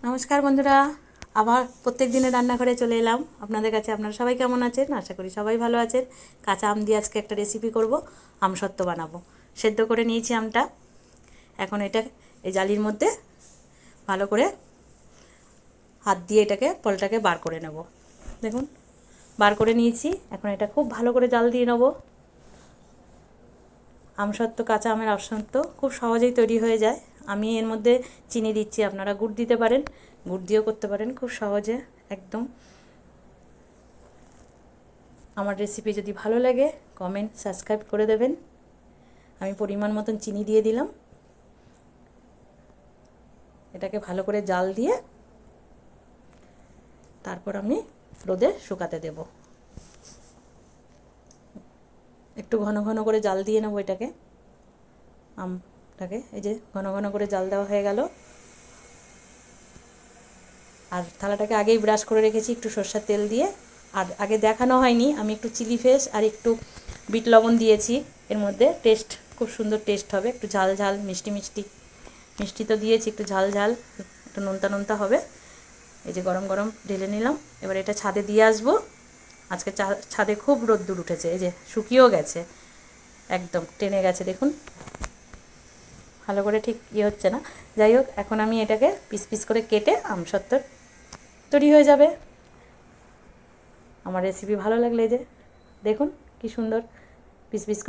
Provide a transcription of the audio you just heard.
নমস্কার বন্ধুরা, আবার প্রত্যেক দিনের রান্নাঘরে চলে এলাম আপনাদের কাছে। আপনারা সবাই কেমন আছেন? আশা করি সবাই ভালো আছেন। কাঁচা আম দিয়ে আজকে একটা রেসিপি করব, আমসত্ত্ব বানাবো। সেদ্ধ করে নিয়েছি আমটা, এখন এটা এই জালির মধ্যে ভালো করে হাত দিয়ে এটাকে ফলটাকে বার করে নেব। দেখুন, বার করে নিয়েছি। এখন এটা খুব ভালো করে জাল দিয়ে নেব। আমসত্ত্ব, কাঁচা আমের আমসত্ত্ব খুব সহজেই তৈরি হয়ে যায়। আমি এর মধ্যে চিনি দিচ্ছি, আপনারা গুড় দিতে পারেন, গুড় দিয়েও করতে পারেন খুব সহজে একদম। আমার রেসিপি যদি ভালো লাগে কমেন্ট সাবস্ক্রাইব করে দেবেন। আমি পরিমাণ মতন চিনি দিয়ে দিলাম। এটাকে ভালো করে জাল দিয়ে তারপর আমি রোদে শুকাতে দেব। একটু ঘন ঘন করে জাল দিয়ে নেব এটাকে, আমটাকে। এই যে ঘন ঘন করে জাল দেওয়া হয়ে গেল। আর থালাটাকে আগেই ব্রাশ করে রেখেছি একটু সরষের তেল দিয়ে। আর আগে দেখানো হয়নি, আমি একটু চিলি ফ্লেক্স আর একটু বিট লবণ দিয়েছি এর মধ্যে। টেস্ট খুব সুন্দর টেস্ট হবে, একটু ঝাল ঝাল মিষ্টি মিষ্টি। মিষ্টি তো দিয়েছি, একটু ঝাল ঝাল, একটু নোনতা নোনতা হবে। এই যে গরম গরম ঢেলে নিলাম। এবার এটা ছাদে দিয়ে আসবো। আজকে ছাদে খুব রোদ্দুর উঠেছে, এই যে শুকিয়েও গেছে, একদম টেনে গেছে। দেখুন ভালো করে ঠিক হচ্ছে না। যাই হোক, এখন আমি এটাকে পিস পিস করে কেটে আমসত্ত্ব তৈরি হয়ে যাবে। আমার রেসিপি ভালো লাগলে যে দেখুন কি সুন্দর পিস পিস করে